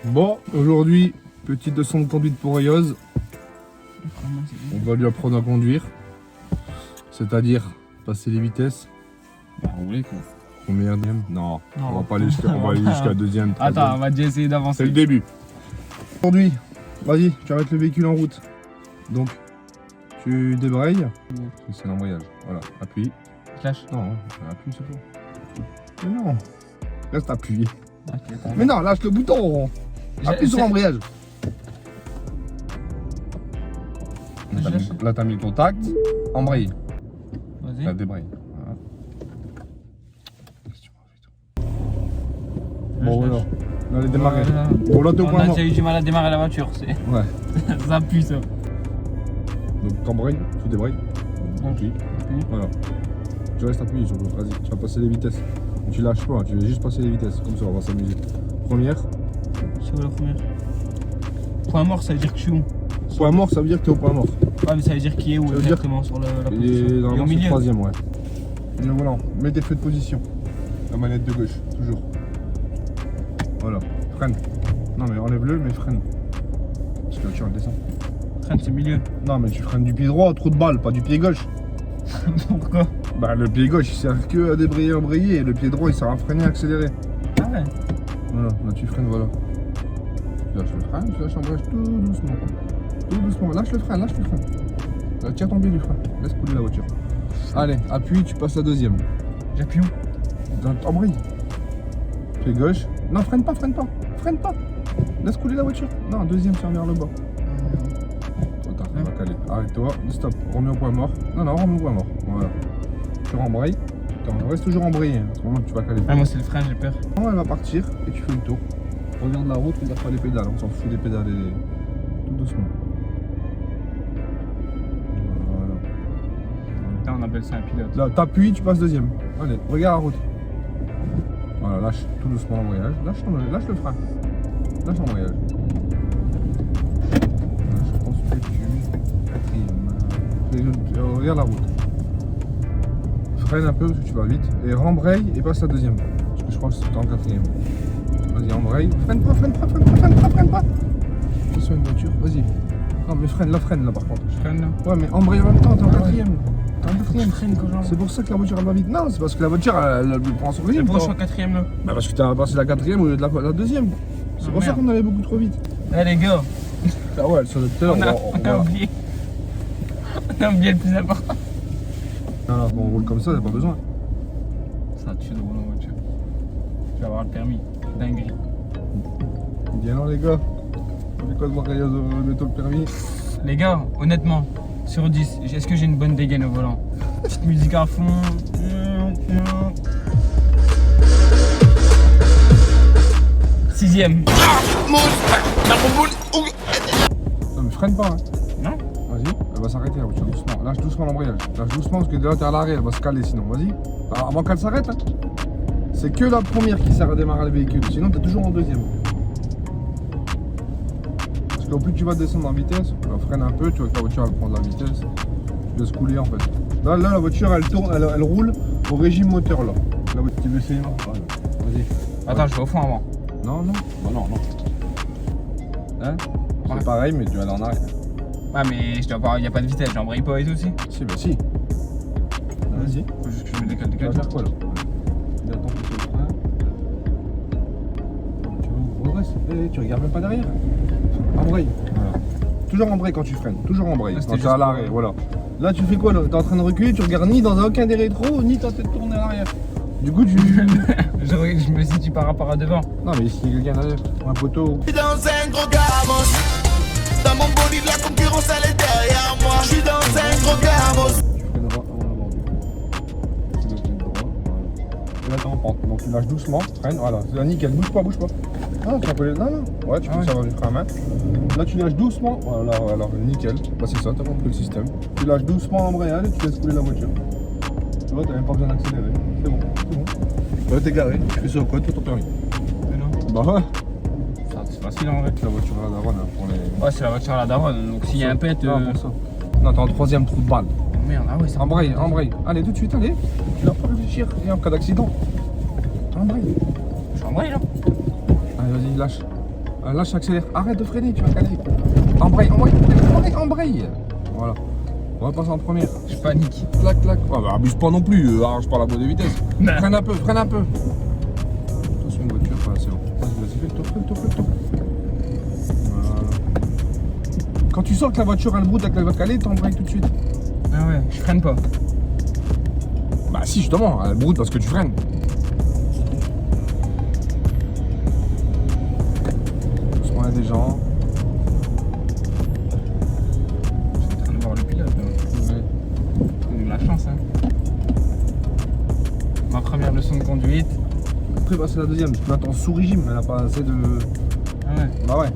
Bon, aujourd'hui, petite leçon de conduite pour Rayos. On va lui apprendre à conduire. C'est-à-dire passer les vitesses. Bah, rouler quoi. Combien deuxième? Non, Non. on va pas aller jusqu'à deuxième. Attends, troisième. on va déjà essayer C'est d'avancer. le début. Aujourd'hui, vas-y, tu vas mettre le véhicule en route. Donc, tu débrayes. C'est l'embrayage. Voilà, appuie. Je lâche. Non, appuie, c'est tout. Mais non, reste appuyé. Ok, attends. Mais non, lâche le bouton. Appuie sur l'embrayage. Là, t'as mis le contact. Embraye. Vas-y. Là, débraye. Voilà. Qu'est-ce que tu m'as fait, toi? Bon, voilà. Là, elle est démarrée. Voilà. Bon, là, t'es au On point a mort. déjà eu du mal à démarrer la voiture. C'est... Ouais. ça pue ça. Donc, t'embrayes, tu débrayes. Appuie. Appuie. Voilà. Tu restes appuyé sur le. Vas-y, tu vas passer les vitesses. Tu lâches pas, tu vas juste passer les vitesses. Comme ça, on va s'amuser. Première. C'est où la première? Point mort, ça veut dire que je suis où? Point mort, ça veut dire que t'es au point mort. Ouais, mais ça veut dire qui est où Ça veut dire- exactement sur la Il position? est Il est normalement au c'est le milieu. troisième, ouais. Le volant, mets tes feux de position. La manette de gauche, toujours. Voilà, freine. Non mais enlève-le, mais freine. Parce que la voiture elle descend. Freine, c'est milieu. Non mais tu freines du pied droit, trou de balle, pas du pied gauche. Pourquoi? Bah le pied gauche il sert que à débrayer, embrayer, et le pied droit il sert à freiner, accélérer. Ah ouais. Voilà, là tu freines, voilà. Tu lâches le frein, tu lâches l'embrayage tout doucement. Tout doucement, lâche le frein. Là, tire ton pied du frein, laisse couler la voiture. Allez, appuie, tu passes la deuxième. J'appuie où? Embraye. Pied gauche. Non, freine pas. Laisse couler la voiture. Non, deuxième, tire vers le bas. Trop tard, on va caler. Arrête-toi, stop, remets au point mort. Non, remets au point mort. Voilà. Tu rembrayes. Attends, reste toujours embrayé. À ce moment que tu vas caler. Ah, moi c'est le frein, j'ai peur. Elle va partir et tu fais le tour. Regarde la route, regarde pas les pédales. On s'en fout des pédales. Tout doucement. Voilà. Putain, on appelle ça un pilote. Là, t'appuies, tu passes deuxième. Allez, regarde la route. Voilà, lâche tout doucement l'embrayage. Lâche le frein. Lâche l'embrayage. Je pense que tu regarde la route. Freine un peu parce que tu vas vite. Et rembraye et passe la deuxième. Parce que je crois que c'est en quatrième. Vas-y, embraye. Freine pas. Attention, une voiture. Vas-y. Non, mais freine là par contre. Je freine là. Ouais, mais embraye en même temps, t'es en quatrième. T'es en Je quatrième. freine quand j'en. C'est pour ça que la voiture elle va vite. Non, c'est parce que la voiture elle prend son rythme. C'est pour toi. je suis en quatrième là. Bah parce que t'as passé la quatrième au lieu de la deuxième. C'est Ah, pour ça merde. qu'on allait beaucoup trop vite. Eh les gars, Ah ouais, sur le tout à l'heure, on a oublié. On a oublié le plus important. Ah, bon, on roule comme ça, y'a pas besoin. Ça tue de rouler en voiture. Tu vas avoir le permis. Dinguerie. Dis alors les gars, on fait quoi de voir Rayos bientôt le permis? Les gars, honnêtement, sur 10, est-ce que j'ai une bonne dégaine au volant? Petite musique à fond. Sixième. Non mais freine pas hein. Non? Vas-y, elle va s'arrêter la voiture doucement. Lâche doucement l'embrayage. Lâche doucement parce que là t'es à l'arrière, elle va se caler sinon. Vas-y. Alors, avant qu'elle s'arrête, hein. C'est que la première qui sert à démarrer le véhicule. Sinon t'es toujours en deuxième. Parce qu'au plus tu vas descendre en vitesse, freine un peu, tu vois que la voiture elle prend de la vitesse. Tu laisses couler en fait. Là la voiture elle tourne, elle roule au régime moteur là. La voiture, tu veux essayer non? Vas-y. Attends, je vais au fond avant. Non. Bah non. Hein? C'est pareil mais tu vas aller en arrière. Ah, mais je dois pas, y a pas de vitesse, j'embraye pas et tout aussi. Si, bah si. Vas-y. Faut juste que je me décale de Tu vas calme. faire quoi là? Tu attends que tu le frein. Tu vas où? Tu regardes même pas derrière. Embraye. Voilà. Toujours embraye quand tu freines. Toujours embraye. Ah, c'était Quand tu es juste à l'arrêt, voilà. Là tu fais quoi là? T'es en train de reculer, tu regardes ni dans aucun des rétros, ni ta tête tournée à l'arrière. Du coup tu. Je me situe par rapport à devant. Non mais si quelqu'un derrière, un poteau. Je suis dans un gros gamos. Dans mon body, la concurrence elle est derrière moi. Je suis dans un gros gamos. Tu freineras avant l'avant du coup. Tu laisses le droit, voilà. Et là t'es en pente, donc tu lâches doucement, freine, voilà, c'est nickel, bouge pas. Ah, tu peux non. Ouais, tu peux savoir du frein à main. Là tu lâches doucement, voilà, alors nickel. Bah c'est ça, t'as compris le système. Tu lâches doucement l'embrayage et tu laisses couler la voiture. Tu vois, t'as même pas besoin d'accélérer. C'est bon. Ouais, t'es garé, tu fais ça au code, tu as ton permis. Mais non. Bah ouais. Ça, c'est facile en vrai. La voiture à la daronne hein, pour les. Ouais, c'est la voiture à la daronne, donc s'il y a un pet. Non, pour ça. Non, t'es en troisième trou de balle. Oh merde, ah ouais, ça. Embraye. Allez, tout de suite, allez. Tu vas pas réfléchir, et en cas d'accident. Embraye. Je suis embraye là. Allez, vas-y, lâche. Lâche, accélère. Arrête de freiner, tu vas caler. Embraye. Voilà. On va passer en première. Je panique. Clac, clac. Ah bah abuse pas non plus, arrange pas la boîte de vitesse. Freine un peu. De toute façon, une voiture, voilà, c'est bon. Vas-y, fais le tour. Voilà. Quand tu sens que la voiture elle broute et qu'elle va caler, t'embrayes tout de suite. Ah ouais, je freine pas. Bah si, justement, elle broute parce que tu freines. On a des gens. Je suis en train de voir le pilote. Ouais. J'ai eu la chance, hein. Ma première leçon de conduite. Après, bah, c'est la deuxième. Tu m'attends sous régime, elle a pas assez de. Ah ouais, Bah ouais.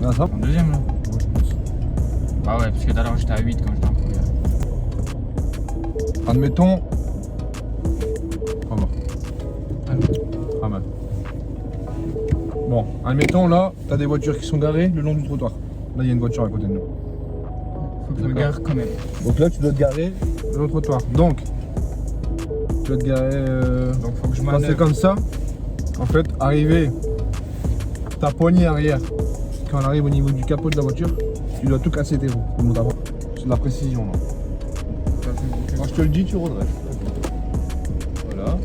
Là, ça. en deuxième là. Ouais, je pense. Bah ouais, parce que tout à l'heure j'étais à 8 quand j'étais en première. Admettons. Pas mort. Ah, Pas mal. Bon, admettons là, t'as des voitures qui sont garées le long du trottoir. Là, il y a une voiture à côté de nous. faut que je me gare quand même. Donc là, tu dois te garer le long du trottoir. Donc, tu dois te garer. Donc faut que je Passer manœuvre. comme ça. En fait, arriver. Ta poignée arrière. Quand on arrive au niveau du capot de la voiture, tu dois tout casser tes roues. C'est de la précision là. Quand je te le dis, tu redresses. Voilà.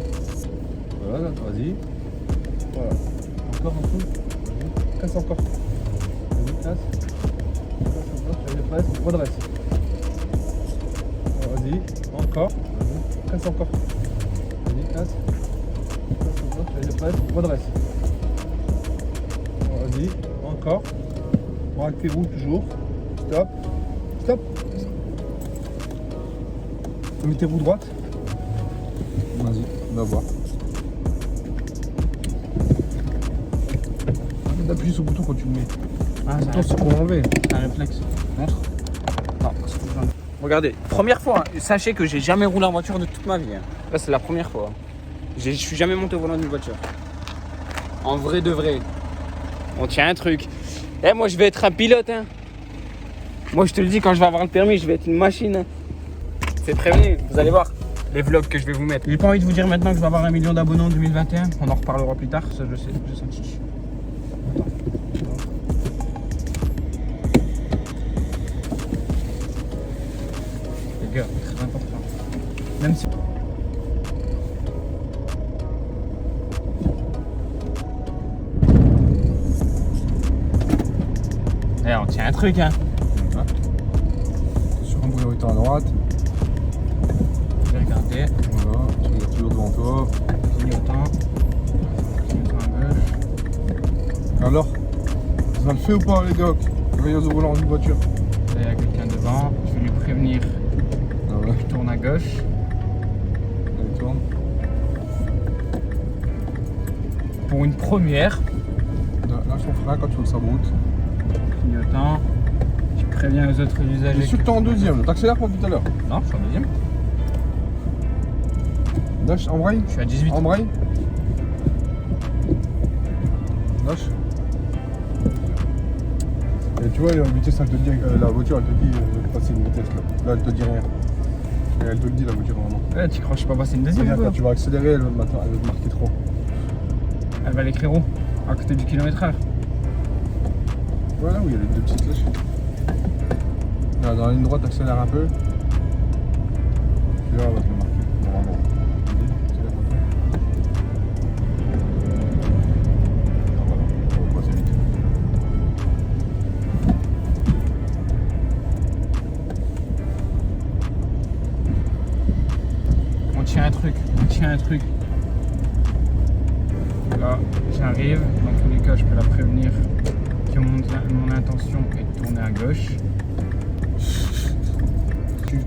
Voilà, là, vas-y. Voilà. Encore un peu. Vas-y. Casse encore. Vas-y, casse. Casse encore, tu arrives presque. Redresse. Voilà, vas-y. Encore. Vas-y. Casse encore. Vas-y, casse. Casse encore, tu arrives presque. Redresse. Voilà, vas-y. Encore. Braque tes roues toujours. Stop. Stop. Mets tes roues droites. Vas-y, on va voir. Arrête d'appuyer sur le bouton quand tu le mets. Ah, Le bouton, c'est pour l'enlever. un réflexe. Montre. Non, c'est pour ça. Regardez, première fois, hein. Sachez que j'ai jamais roulé en voiture de toute ma vie. Hein. Là, c'est la première fois. Je suis jamais monté au volant d'une voiture. En vrai de vrai. On tient un truc. Eh, moi, je vais être un pilote. Hein. Moi, je te le dis, quand je vais avoir le permis, je vais être une machine. Hein. C'est prévenu, vous allez voir les vlogs que je vais vous mettre. J'ai pas envie de vous dire maintenant que je vais avoir 1 million d'abonnés en 2021. On en reparlera plus tard, ça je sais, j'ai senti. Attends. Les gars, très important. Même si... Eh, on tient un truc, hein. Sur un priorité à droite. J'ai regardé. Voilà, tu regardes toujours devant toi. Clignotant. Clignotant à gauche. Alors, ça le fait ou pas les gars? Veilleuse au volant d'une voiture. Là, il y a quelqu'un devant. Je vais lui prévenir. Ah, voilà. Je tourne à gauche. Allez, tourne. Pour une première. Lâche ton frein quand tu veux que ça broute. Clignotant. Je préviens aux autres T'es usagers. sûr que t'es en deuxième, t'accélères comme tout à l'heure. Non, je suis en deuxième. Lâche, embraye. Je suis à 18. Embraye. Lâche. Et tu vois, la vitesse, elle te dit, la voiture, elle te dit passer une vitesse là. Là, elle te dit rien. Et elle te le dit, la voiture, vraiment. Ouais, tu crois que je peux pas passer une deuxième C'est-à-dire, quoi. quand tu vas accélérer, elle va te marquer trop. Elle va l'écrire où? À côté du kilomètre-heure. Voilà où il y a les deux petites flèches. Là, dans la ligne droite, accélère un peu. Tu vois, elle va te le marquer, normalement. Vas-y, accélère un peu. Ah, voilà, on va passer vite. On tient un truc, on tient un truc. Là, j'arrive. Dans tous les cas, je peux la prévenir que mon intention est de tourner à gauche.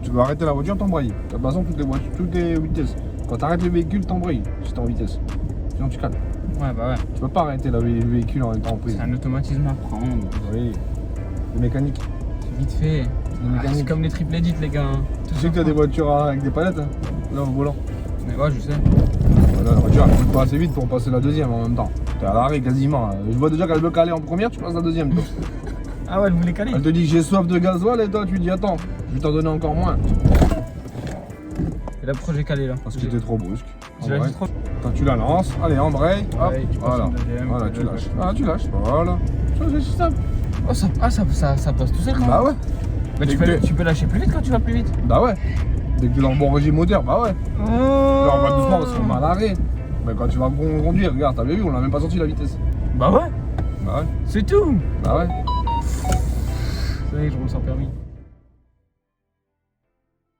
Tu vas arrêter la voiture, t'embrayes. De toute façon, toutes les vitesses. Quand tu arrêtes le véhicule, t'embrayes si t'es en vitesse. Sinon, tu cales. Ouais, bah ouais. Tu peux pas arrêter le véhicule en étant en prise. C'est un automatisme à prendre. Oui. C'est mécanique. C'est vite fait. C'est mécanique. C'est comme les triple edits, les gars. Hein. Tu sais que t'as des voitures avec des palettes, hein, là au volant. Mais ouais, je sais. Voilà, la voiture elle roule pas assez vite pour passer la deuxième en même temps. T'es à l'arrêt quasiment. Je vois déjà qu'elle veut caler en première, tu passes la deuxième. Toi. Ah ouais, elle voulait caler. Elle te dit j'ai soif de gasoil et toi tu dis attends, je vais t'en donner encore moins. Et là, pourquoi j'ai calé là? Parce que t'es trop brusque. Tu l'as dit trop. Attends, tu la lances, allez embraye, hop, Ouais, tu passes voilà. en deuxième, Voilà, tu là, lâches. je- Ah, tu lâches, voilà. Tu vois, c'est juste simple. Oh, ça passe tout seul quand même. Bah ouais. Mais tu peux lâcher plus vite quand tu vas plus vite. Bah ouais. Dès que tu es dans le bon régime moteur, bah ouais. Là, on va doucement parce qu'on va à l'arrêt. Mais quand tu vas conduire, regarde, t'avais vu, on a même pas senti la vitesse. Bah ouais, Bah ouais. c'est tout. Bah ouais. Ça y est, je roule sans permis.